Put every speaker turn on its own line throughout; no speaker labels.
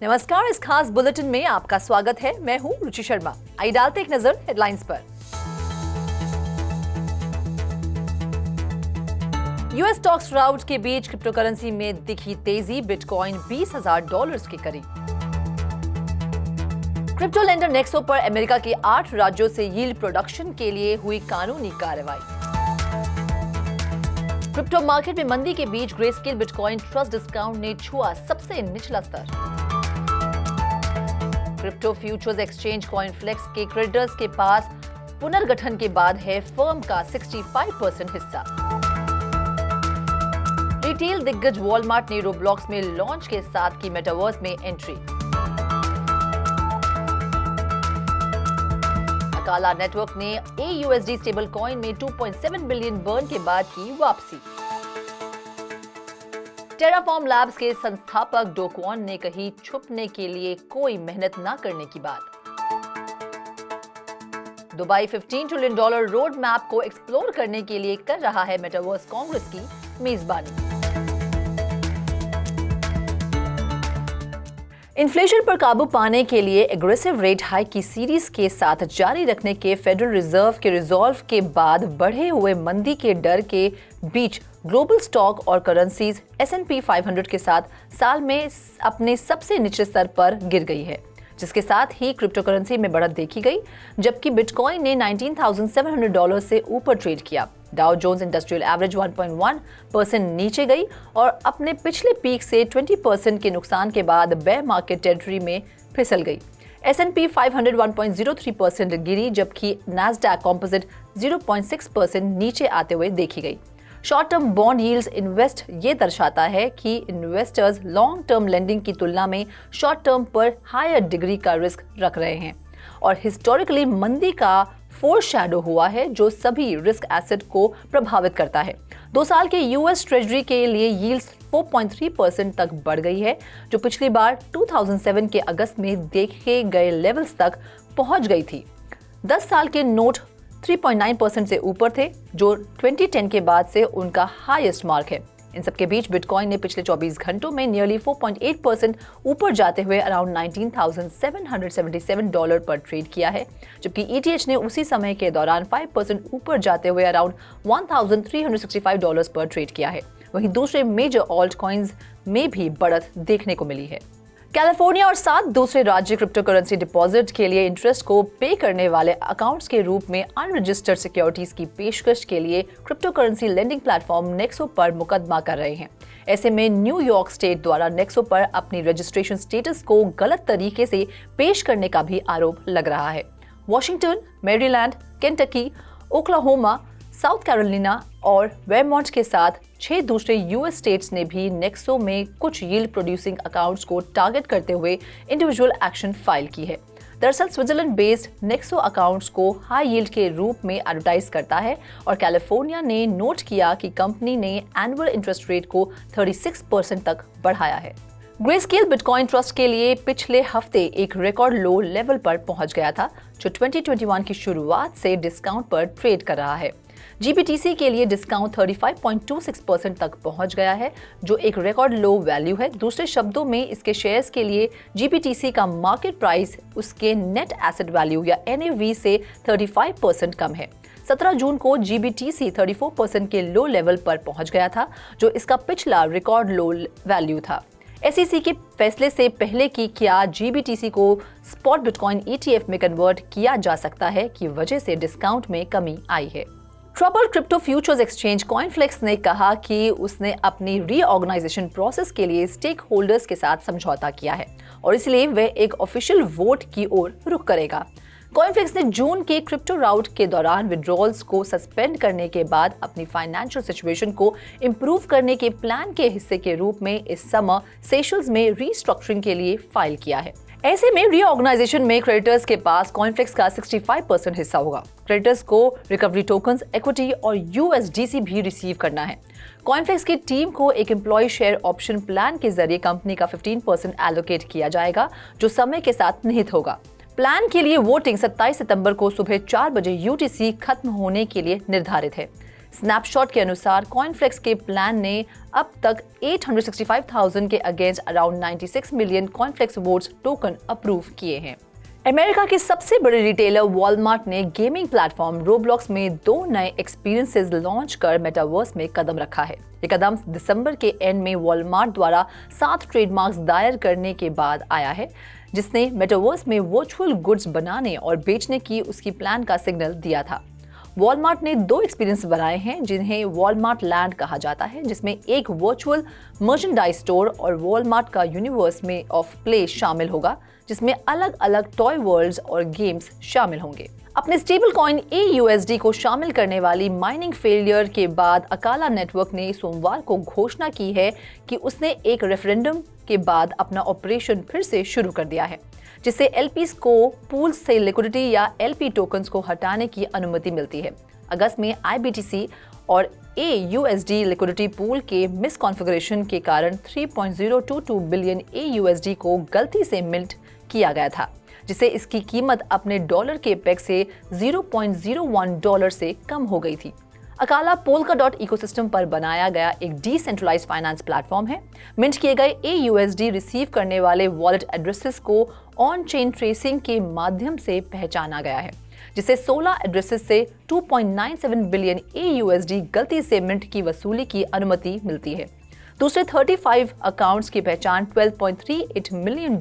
नमस्कार, इस खास बुलेटिन में आपका स्वागत है। मैं हूं रुचि शर्मा। आइए डालते एक नजर हेडलाइंस पर। यूएस स्टॉक्स राउट के बीच क्रिप्टोकरेंसी में दिखी तेजी, बिटकॉइन $20,000 के करीब। क्रिप्टो लेंडर नेक्सो पर अमेरिका के 8 राज्यों से यील्ड प्रोडक्शन के लिए हुई कानूनी कार्रवाई। क्रिप्टो मार्केट में मंदी के बीच ग्रेस्केल बिटकॉइन ट्रस्ट डिस्काउंट ने छुआ सबसे निचला स्तर। क्रिप्टो फ्यूचर्स एक्सचेंज कॉइनफ्लेक्स के क्रेडिटर्स के पास पुनर्गठन के बाद है फर्म का 65% हिस्सा। रिटेल दिग्गज वॉलमार्ट ने रोब्लॉक्स में लॉन्च के साथ की मेटावर्स में एंट्री। अकाला नेटवर्क ने AUSD स्टेबल कॉइन में 2.7 बिलियन बर्न के बाद की वापसी। टेराफॉर्म लैब्स के संस्थापक डो क्वॉन ने कही छुपने के लिए कोई मेहनत ना करने की बात। दुबई $15 ट्रिलियन रोड मैप को एक्सप्लोर करने के लिए कर रहा है मेटावर्स कांग्रेस की मेजबानी। इन्फ्लेशन पर काबू पाने के लिए एग्रेसिव रेट हाइक की सीरीज के साथ जारी रखने के फेडरल रिजर्व के रिजॉल्व के बाद बढ़े हुए मंदी के डर के बीच ग्लोबल स्टॉक और करेंसीज S&P 500 के साथ साल में अपने सबसे निचले स्तर पर गिर गई है, जिसके साथ ही क्रिप्टो करेंसी में बढ़त देखी गई, जबकि बिटकॉइन ने $19,700 से ऊपर ट्रेड किया। डाउ जोन्स इंडस्ट्रियल एवरेज 1.1% नीचे गई और अपने पिछले पीक से 20% के नुकसान के बाद बेयर मार्केट टेरिटरी में फिसल गई। S&P 500 1.03% गिरी, जबकि नैस्डैक कॉम्पोजिट 0.6% नीचे आते हुए देखी गई। Short term bond yields invest ये दर्शाता है कि इन्वेस्टर्स लॉन्ग टर्म लेंडिंग की तुलना में शॉर्ट टर्म पर हायर डिग्री का रिस्क रख रहे हैं और हिस्टोरिकली मंदी का फोरशैडो हुआ है, जो सभी रिस्क एसेट को प्रभावित करता है। 2 साल के US ट्रेजरी के लिए यील्ड्स 4.3% तक बढ़ गई है, जो पिछली बार 2007 के अगस्त में देखे गए लेवल्स तक पहुंच गई थी। 10 साल के नोट 3.9% से ऊपर थे, जो 2010 के बाद से उनका हाईएस्ट मार्क है। इन सबके बीच बिटकॉइन ने पिछले 24 घंटों में नियरली 4.8% ऊपर जाते हुए अराउंड $19,777 पर ट्रेड किया है, जबकि ETH ने उसी समय के दौरान 5% ऊपर जाते हुए अराउंड $1,365 पर ट्रेड किया है। वहीं दूसरे मेजर ऑल्ट कॉइन्स में भी बढ़त देखने को मिली है। कैलिफोर्निया और 7 दूसरे राज्य क्रिप्टो करेंसी डिपॉजिट के लिए इंटरेस्ट को पे करने वाले अकाउंट्स के रूप में अनरजिस्टर्ड सिक्योरिटीज की पेशकश के लिए crypto currency lending platform Nexo पर मुकदमा कर रहे हैं। ऐसे में न्यूयॉर्क स्टेट द्वारा नेक्सो पर अपनी रजिस्ट्रेशन स्टेटस को गलत तरीके से पेश करने का भी आरोप लग रहा है। Washington, Maryland, Kentucky, Oklahoma, south Carolina और वेरमॉन्ट के साथ 6 दूसरे US स्टेट्स ने भी नेक्सो में कुछ यील्ड प्रोड्यूसिंग अकाउंट्स को टारगेट करते हुए इंडिविजुअल एक्शन फाइल की है। दरअसल स्विट्जरलैंड बेस्ड नेक्सो अकाउंट्स को हाई यील्ड के रूप में एडवर्टाइज करता है और कैलिफोर्निया ने नोट किया कि कंपनी ने एनुअल इंटरेस्ट रेट को 36% तक बढ़ाया है। ग्रेस्केल बिटकॉइन ट्रस्ट के लिए पिछले हफ्ते एक रिकॉर्ड लो लेवल पर पहुंच गया था, जो 2021 की शुरुआत से डिस्काउंट पर ट्रेड कर रहा है। GBTC के लिए डिस्काउंट 35.26% तक पहुंच गया है, जो एक रिकॉर्ड लो वैल्यू है। दूसरे शब्दों में इसके शेयर्स के लिए GBTC का मार्केट प्राइस उसके नेट एसेट वैल्यू या NAV से 35% कम है। 17 जून को GBTC 34% के लो लेवल पर पहुंच गया था, जो इसका पिछला रिकॉर्ड लो वैल्यू था। SEC के फैसले से पहले कि क्या GBTC को स्पॉट बिटकॉइन ETF में कन्वर्ट किया जा सकता है की वजह से डिस्काउंट में कमी आई है। ट्रबल क्रिप्टो फ्यूचर्स एक्सचेंज कॉइनफ्लेक्स ने कहा कि उसने अपनी रीऑर्गेनाइजेशन प्रोसेस के लिए स्टेक होल्डर्स के साथ समझौता किया है और इसलिए वह एक ऑफिशियल वोट की ओर रुख करेगा। कॉइनफ्लेक्स ने जून के क्रिप्टो राउट के दौरान विड्रॉल्स को सस्पेंड करने के बाद अपनी फाइनेंशियल सिचुएशन को इंप्रूव करने के प्लान के हिस्से के रूप में इस समय सेशल्स में रीस्ट्रक्चरिंग के लिए फाइल किया है। ऐसे में रीऑर्गेनाइजेशन में क्रेडिटर्स के पास कॉइनफ्लेक्स का 65% हिस्सा होगा। क्रेडिटर्स को रिकवरी टोकन्स, इक्विटी और USDC भी रिसीव करना है। कॉइनफ्लेक्स की टीम को एक एम्प्लॉय शेयर ऑप्शन प्लान के जरिए कंपनी का 15% एलोकेट किया जाएगा, जो समय के साथ निहित होगा। प्लान के लिए वोटिंग 27 सितंबर को सुबह 4 बजे UTC खत्म होने के लिए निर्धारित है। स्नैपशॉट के अनुसार कॉइनफ्लेक्स के प्लान ने अब तक 865,000 के against around 96 million CoinFLEX votes token approve किए हैं। अमेरिका के सबसे बड़े रिटेलर वॉलमार्ट ने गेमिंग प्लेटफॉर्म रोब्लॉक्स में 2 नए एक्सपीरियंसेस लॉन्च कर मेटावर्स में कदम रखा है। ये कदम दिसंबर के एंड में वॉलमार्ट द्वारा 7 ट्रेडमार्क्स दायर करने के बाद आया है, जिसने मेटावर्स में वर्चुअल गुड्स बनाने और बेचने की उसकी प्लान का सिग्नल दिया था। वॉलमार्ट ने 2 एक्सपीरियंस बनाए हैं जिन्हें वॉलमार्ट लैंड कहा जाता है, जिसमें एक वर्चुअल मर्चेंडाइज स्टोर और वॉलमार्ट का यूनिवर्स में ऑफ प्ले शामिल होगा, जिसमें अलग अलग टॉय वर्ल्ड्स और गेम्स शामिल होंगे। अपने स्टेबल कॉइन AUSD को शामिल करने वाली माइनिंग फेलियर के बाद अकाला नेटवर्क ने सोमवार को घोषणा की है कि उसने एक रेफरेंडम के बाद अपना ऑपरेशन फिर से शुरू कर दिया है, जिससे LPs को पूल से लिक्विडिटी या LP टोकन्स को हटाने की अनुमति मिलती है। अगस्त में IBTC और AUSD लिक्विडिटी पूल के मिसकॉन्फ़िगरेशन के कारण 3.022 बिलियन AUSD को गलती से मिंट किया गया था, जिससे इसकी कीमत अपने डॉलर के पेग से $0.01 से कम हो गई थी। अकाला पोल्काडॉट इकोसिस्टम पर बनाया गया एक डिसेंट्रलाइज्ड फाइनेंस प्लेटफॉर्म है। मिंट किए गए AUSD रिसीव करने वाले वॉलेट एड्रेसेस को ऑन चेन ट्रेसिंग के माध्यम से पहचाना गया है, जिसे 16 एड्रेसेस से 2.97 बिलियन AUSD गलती से मिंट की वसूली की अनुमति मिलती है। दूसरे 35 अकाउंट्स की पहचान $12.38 मिलियन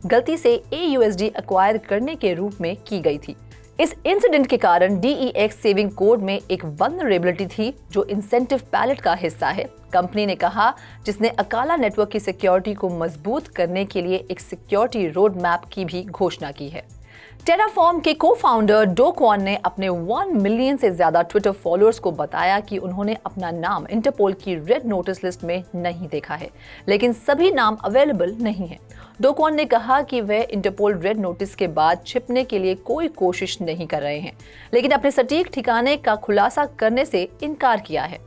गलती से AUSD एक्वायर करने के रूप में की गई थी। इस इंसिडेंट के कारण DEX सेविंग कोड में एक वल्नरेबिलिटी थी जो इंसेंटिव पैलेट का हिस्सा है, कंपनी ने कहा, जिसने अकाला नेटवर्क की सिक्योरिटी को मजबूत करने के लिए एक सिक्योरिटी रोड मैप की भी घोषणा की है। टेराफॉर्म के को-फाउंडर डो क्वान ने अपने 1 मिलियन से ज्यादा ट्विटर फॉलोअर्स को बताया कि उन्होंने अपना नाम इंटरपोल की रेड नोटिस लिस्ट में नहीं देखा है, लेकिन सभी नाम अवेलेबल नहीं है। डो क्वान ने कहा कि वे इंटरपोल रेड नोटिस के बाद छिपने के लिए कोई कोशिश नहीं कर रहे हैं, लेकिन अपने सटीक ठिकाने का खुलासा करने से इनकार किया है।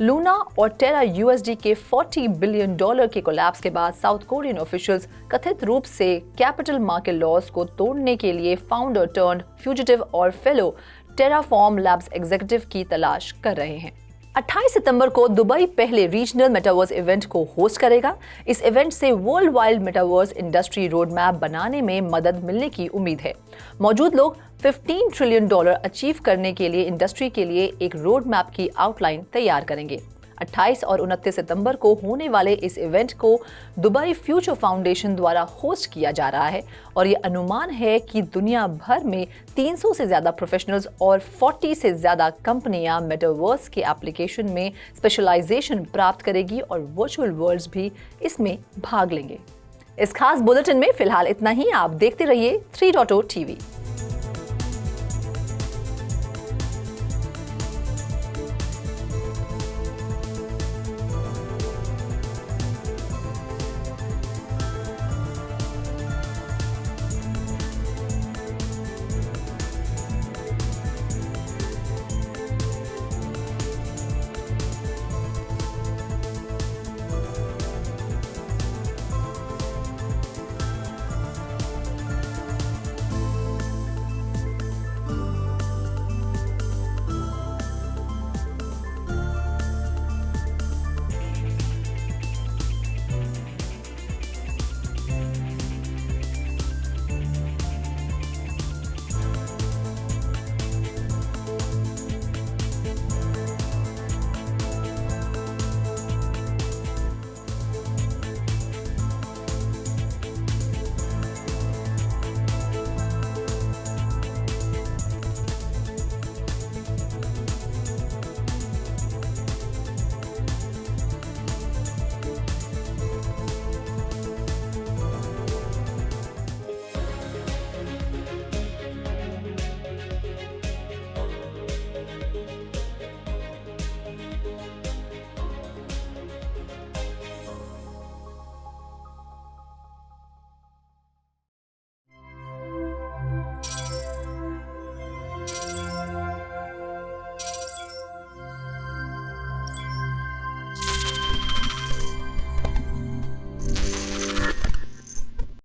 लूना और टेरा USD के $40 बिलियन के कोलैप्स के बाद साउथ कोरियन ऑफिशियल्स कथित रूप से कैपिटल मार्केट लॉज को तोड़ने के लिए फाउंडर टर्न्ड फ्यूजिटिव और फेलो टेराफॉर्म लैब्स एग्जीक्यूटिव की तलाश कर रहे हैं। 28 सितंबर को दुबई पहले रीजनल मेटावर्स इवेंट को होस्ट करेगा। इस इवेंट से world wide metaverse industry road map बनाने में मदद मिलने की उम्मीद है। मौजूद लोग $15 ट्रिलियन अचीव करने के लिए इंडस्ट्री के लिए एक रोड मैप की आउटलाइन तैयार करेंगे। 28 और 29 सितंबर को होने वाले इस इवेंट को दुबई फ्यूचर फाउंडेशन द्वारा होस्ट किया जा रहा है और ये अनुमान है कि दुनिया भर में 300 से ज्यादा प्रोफेशनल्स और 40 से ज्यादा कंपनियां मेटावर्स के एप्लीकेशन में स्पेशलाइजेशन प्राप्त करेगी और वर्चुअल वर्ल्ड्स भी इसमें भाग लेंगे। इस खास बुलेटिन में फिलहाल इतना ही। आप देखते रहिए 3.0 TV।